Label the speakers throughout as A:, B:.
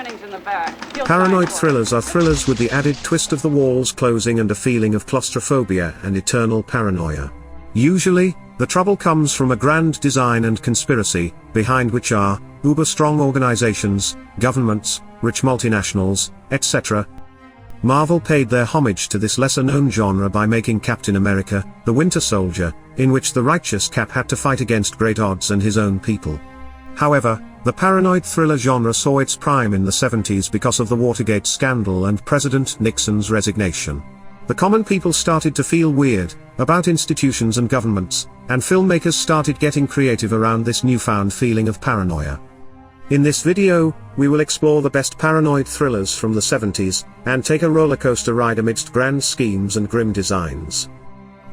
A: Jennings in the back.
B: Paranoid thrillers are thrillers with the added twist of the walls closing and a feeling of claustrophobia and eternal paranoia. Usually, the trouble comes from a grand design and conspiracy, behind which are uber-strong organizations, governments, rich multinationals, etc. Marvel paid their homage to this lesser-known genre by making Captain America, the Winter Soldier, in which the righteous Cap had to fight against great odds and his own people. However, the paranoid thriller genre saw its prime in the 70s because of the Watergate scandal and President Nixon's resignation. The common people started to feel weird about institutions and governments, and filmmakers started getting creative around this newfound feeling of paranoia. In this video, we will explore the best paranoid thrillers from the 70s, and take a rollercoaster ride amidst grand schemes and grim designs.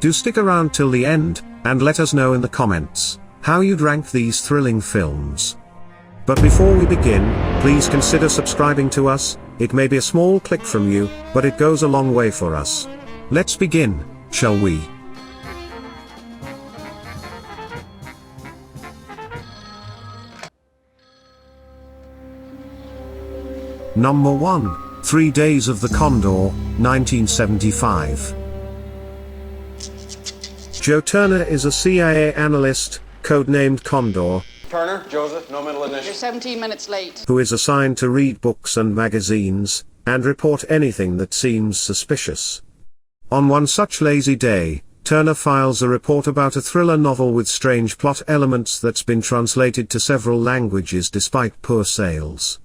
B: Do stick around till the end, and let us know in the comments how you'd rank these thrilling films. But before we begin, please consider subscribing to us. It may be a small click from you, but it goes a long way for us. Let's begin, shall we? Number 1, 3 Days of the Condor, 1975. Joe Turner is a CIA analyst, codenamed Condor,
C: Turner, Joseph, no middle initial.
A: You're 17 minutes late.
B: who is assigned to read books and magazines, and report anything that seems suspicious. On one such lazy day, Turner files a report about a thriller novel with strange plot elements that's been translated to several languages despite poor sales.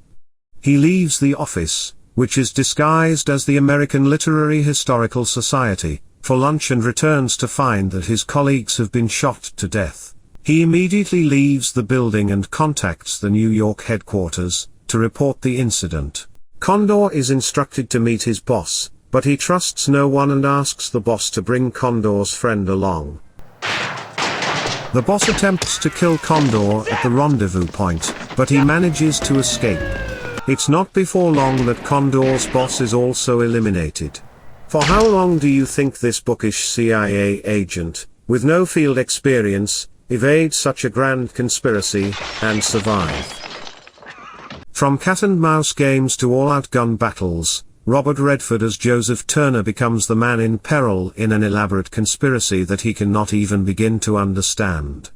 B: He leaves the office, which is disguised as the American Literary Historical Society, for lunch and returns to find that his colleagues have been shot to death. He immediately leaves the building and contacts the New York headquarters to report the incident. Condor is instructed to meet his boss, but he trusts no one and asks the boss to bring Condor's friend along. The boss attempts to kill Condor at the rendezvous point, but he manages to escape. It's not before long that Condor's boss is also eliminated. For how long do you think this bookish CIA agent, with no field experience, evades such a grand conspiracy, and survive? From cat and mouse games to all-out gun battles, Robert Redford as Joseph Turner becomes the man in peril in an elaborate conspiracy that he cannot even begin to understand.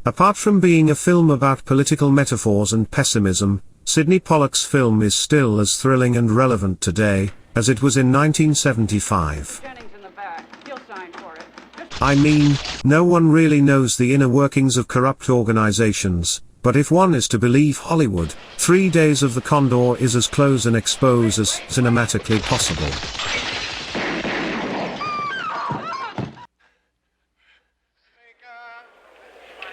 B: Apart from being a film about political metaphors and pessimism, Sidney Pollack's film is still as thrilling and relevant today, as it was in 1975.
A: Jennings in the back. He'll sign for it.
B: I mean, no one really knows the inner workings of corrupt organizations, but if one is to believe Hollywood, 3 Days of the Condor is as close and exposed as cinematically possible.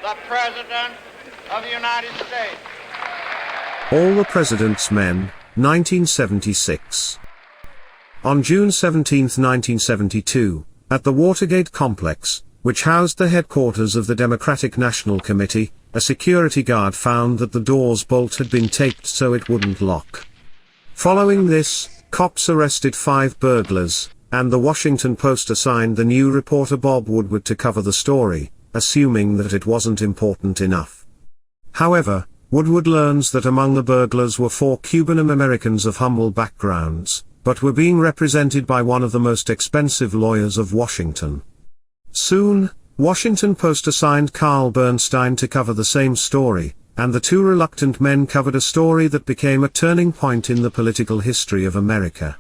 D: The President of the United States.
B: All the President's Men, 1976. On June 17, 1972, at the Watergate complex, which housed the headquarters of the Democratic National Committee, a security guard found that the door's bolt had been taped so it wouldn't lock. Following this, cops arrested 5 burglars, and the Washington Post assigned the new reporter Bob Woodward to cover the story, assuming that it wasn't important enough. However, Woodward learns that among the burglars were 4 Cuban Americans of humble backgrounds, but were being represented by one of the most expensive lawyers of Washington. Soon, Washington Post assigned Carl Bernstein to cover the same story, and the 2 reluctant men covered a story that became a turning point in the political history of America.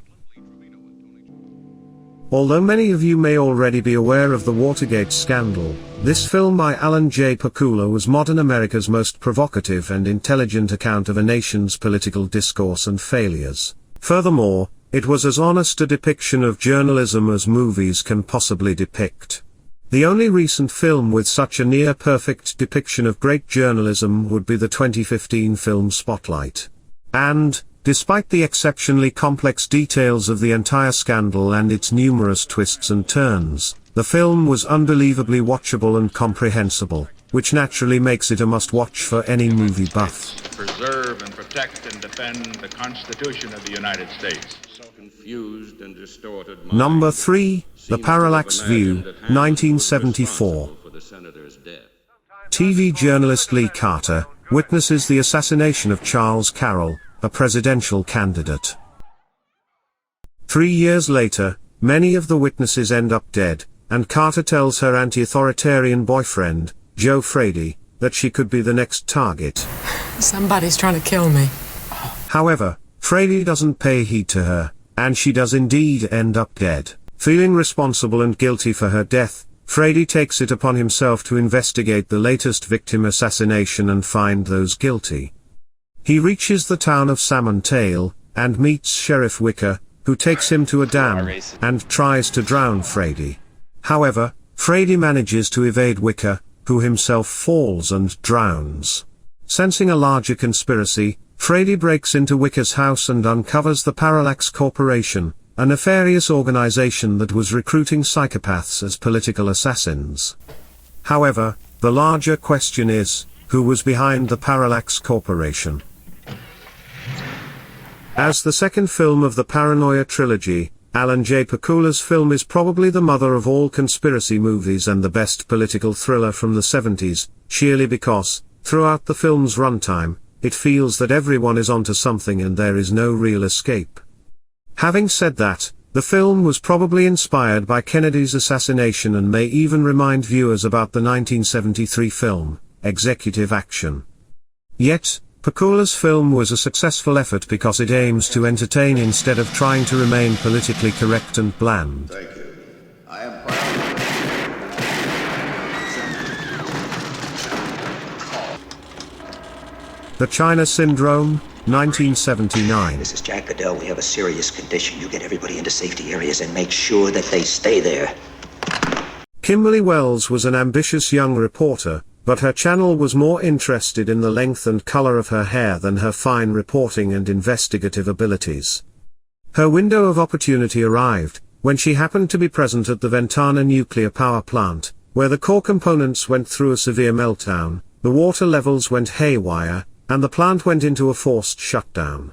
B: Although many of you may already be aware of the Watergate scandal, this film by Alan J. Pakula was modern America's most provocative and intelligent account of a nation's political discourse and failures. Furthermore, it was as honest a depiction of journalism as movies can possibly depict. The only recent film with such a near-perfect depiction of great journalism would be the 2015 film Spotlight. And, despite the exceptionally complex details of the entire scandal and its numerous twists and turns, the film was unbelievably watchable and comprehensible, which naturally makes it a must-watch for any movie buff.
D: Preserve and protect and defend the Constitution of the United States.
E: Confused and distorted
B: Number 3, The Parallax View, 1974. TV journalist Lee Carter witnesses the assassination of Charles Carroll, a presidential candidate. 3 years later, many of the witnesses end up dead, and Carter tells her anti-authoritarian boyfriend, Joe Frady, that she could be the next target.
F: Somebody's trying to kill me.
B: However, Frady doesn't pay heed to her, and she does indeed end up dead. Feeling responsible and guilty for her death, Frady takes it upon himself to investigate the latest victim assassination and find those guilty. He reaches the town of Salmon Tail, and meets Sheriff Wicker, who takes him to a dam, and tries to drown Frady. However, Frady manages to evade Wicker, who himself falls and drowns. Sensing a larger conspiracy, Frady breaks into Wicker's house and uncovers the PARALLAX Corporation, a nefarious organization that was recruiting psychopaths as political assassins. However, the larger question is, who was behind the PARALLAX Corporation? As the second film of the Paranoia trilogy, Alan J. Pakula's film is probably the mother of all conspiracy movies and the best political thriller from the 70s, sheerly because, throughout the film's runtime, it feels that everyone is onto something and there is no real escape. Having said that, the film was probably inspired by Kennedy's assassination and may even remind viewers about the 1973 film, Executive Action. Yet, Pakula's film was a successful effort because it aims to entertain instead of trying to remain politically correct and bland.
G: Thank you. I am
B: The China Syndrome, 1979.
H: This is Jack Goodell. We have a serious condition. You get everybody into safety areas and make sure that they stay there.
B: Kimberly Wells was an ambitious young reporter, but her channel was more interested in the length and color of her hair than her fine reporting and investigative abilities. Her window of opportunity arrived when she happened to be present at the Ventana nuclear power plant, where the core components went through a severe meltdown, the water levels went haywire, and the plant went into a forced shutdown.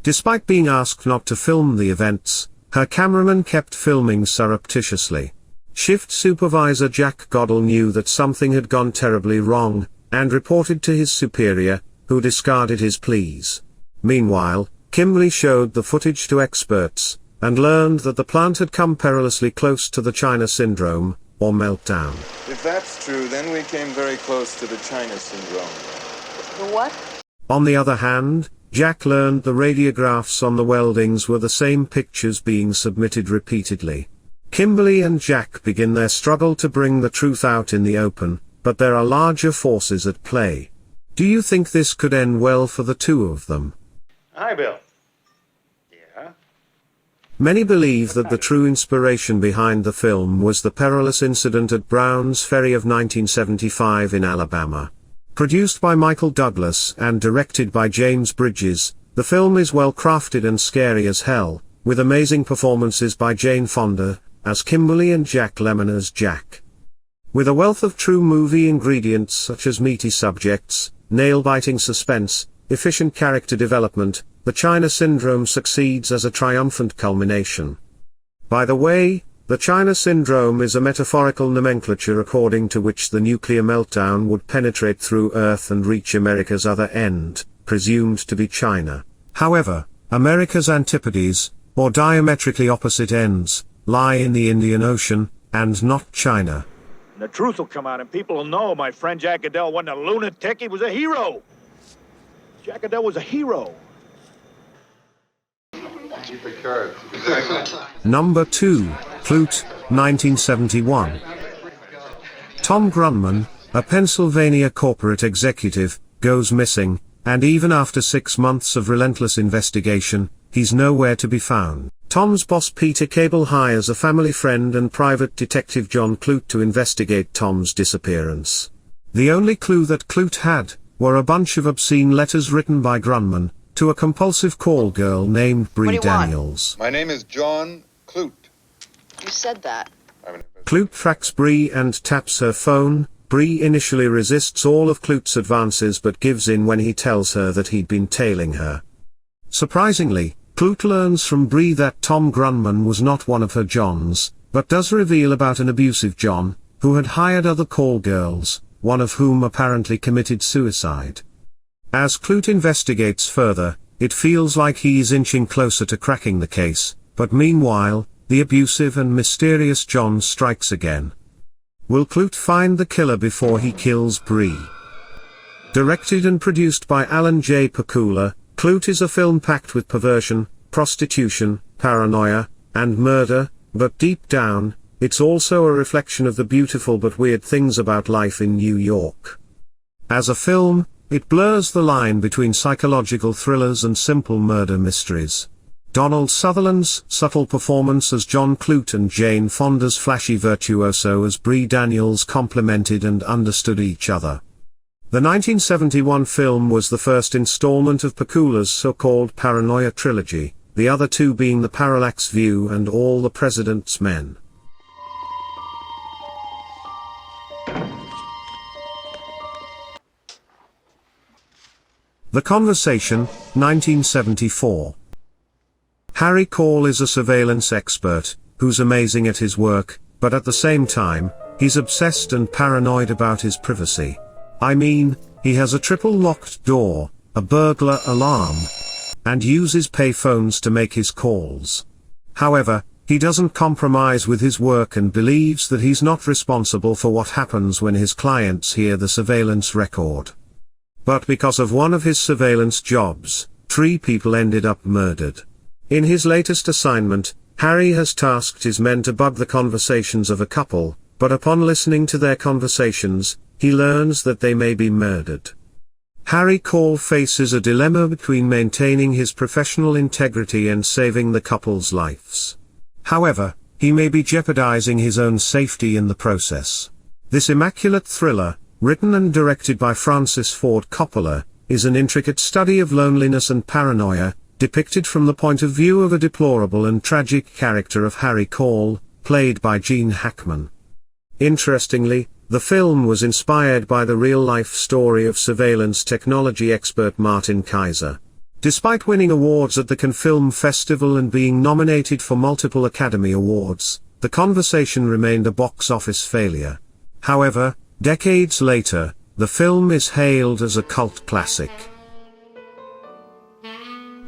B: Despite being asked not to film the events, her cameraman kept filming surreptitiously. Shift supervisor Jack Goddell knew that something had gone terribly wrong, and reported to his superior, who discarded his pleas. Meanwhile, Kimberly showed the footage to experts, and learned that the plant had come perilously close to the China Syndrome, or meltdown.
C: If that's true, then we came very close to the China Syndrome.
A: The what?
B: On the other hand, Jack learned the radiographs on the weldings were the same pictures being submitted repeatedly. Kimberly and Jack begin their struggle to bring the truth out in the open, but there are larger forces at play. Do you think this could end well for the two of them?
I: Hi, Bill. Yeah?
B: Many believe that the true inspiration behind the film was the perilous incident at Brown's Ferry of 1975 in Alabama. Produced by Michael Douglas and directed by James Bridges, the film is well crafted and scary as hell, with amazing performances by Jane Fonda as Kimberly and Jack Lemmon as Jack. With a wealth of true movie ingredients such as meaty subjects, nail-biting suspense, efficient character development, the China Syndrome succeeds as a triumphant culmination. By the way, the China Syndrome is a metaphorical nomenclature according to which the nuclear meltdown would penetrate through Earth and reach America's other end, presumed to be China. However, America's antipodes, or diametrically opposite ends, lie in the Indian Ocean, and not China.
I: And the truth will come out and people will know my friend Jack Goodell wasn't a lunatic, he was a hero. Jack Goodell was a hero.
B: Number 2, KLUTE, 1971. Tom Grunman, a Pennsylvania corporate executive, goes missing, and even after 6 months of relentless investigation, he's nowhere to be found. Tom's boss Peter Cable hires a family friend and private detective John KLUTE to investigate Tom's disappearance. The only clue that KLUTE had were a bunch of obscene letters written by Grunman to a compulsive call girl named Bree Daniels.
G: My name is John KLUTE.
A: You said that.
B: KLUTE tracks Bree and taps her phone. Bree initially resists all of KLUTE's advances but gives in when he tells her that he'd been tailing her. Surprisingly, KLUTE learns from Bree that Tom Grunman was not one of her Johns, but does reveal about an abusive John, who had hired other call girls, one of whom apparently committed suicide. As KLUTE investigates further, it feels like he's inching closer to cracking the case, but meanwhile, the abusive and mysterious John strikes again. Will CLUTE find the killer before he kills Bree? Directed and produced by Alan J. Pakula, CLUTE is a film packed with perversion, prostitution, paranoia, and murder, but deep down, it's also a reflection of the beautiful but weird things about life in New York. As a film, it blurs the line between psychological thrillers and simple murder mysteries. Donald Sutherland's subtle performance as John CLUTE and Jane Fonda's flashy virtuoso as Bree Daniels complemented and understood each other. The 1971 film was the first installment of Pakula's so-called Paranoia trilogy, the other two being The Parallax View and All the President's Men. The Conversation, 1974. Harry Cole is a surveillance expert, who's amazing at his work, but at the same time, he's obsessed and paranoid about his privacy. I mean, he has a triple locked door, a burglar alarm, and uses payphones to make his calls. However, he doesn't compromise with his work and believes that he's not responsible for what happens when his clients hear the surveillance record. But because of one of his surveillance jobs, 3 people ended up murdered. In his latest assignment, Harry has tasked his men to bug the conversations of a couple, but upon listening to their conversations, he learns that they may be murdered. Harry Cole faces a dilemma between maintaining his professional integrity and saving the couple's lives. However, he may be jeopardizing his own safety in the process. This immaculate thriller, written and directed by Francis Ford Coppola, is an intricate study of loneliness and paranoia, depicted from the point of view of a deplorable and tragic character of Harry Cole, played by Gene Hackman. Interestingly, the film was inspired by the real-life story of surveillance technology expert Martin Kaiser. Despite winning awards at the Cannes Film Festival and being nominated for multiple Academy Awards, The Conversation remained a box office failure. However, decades later, the film is hailed as a cult classic.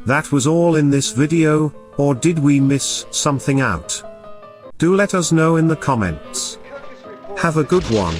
B: That was all in this video, or did we miss something out? Do let us know in the comments. Have a good one.